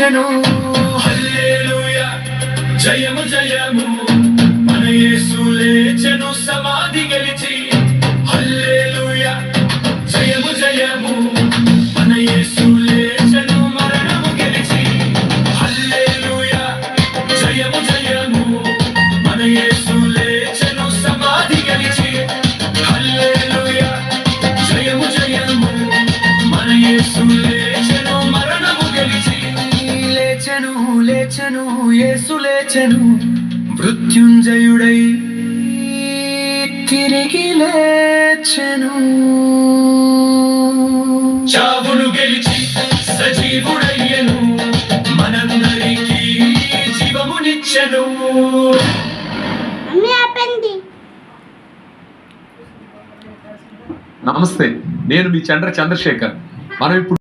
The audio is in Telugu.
లేచెను. హల్లెలూయా జయము జయము మన యేసు లేచెను సమాధి గెలిచి. హల్లెలూయా జయము జయము మన యేసు లేచెను మరణము గెలిచి. హల్లెలూయా జయము జయము మన యేసు లేచెను సమాధి గెలిచి. హల్లెలూయా జయము జయము మన యేసు లేచెను మరణము గెలిచి. లేచెను లేచెను యేసు లేచెను, మృత్యుంజయుడై తిరిగి లేచెను. చావును గెలిచి సజీవుడయ్యను, మనందరికీ జీవమునిచ్చెను. నమస్తే, నేను మీ చంద్రశేఖర్. మనం ఇప్పుడు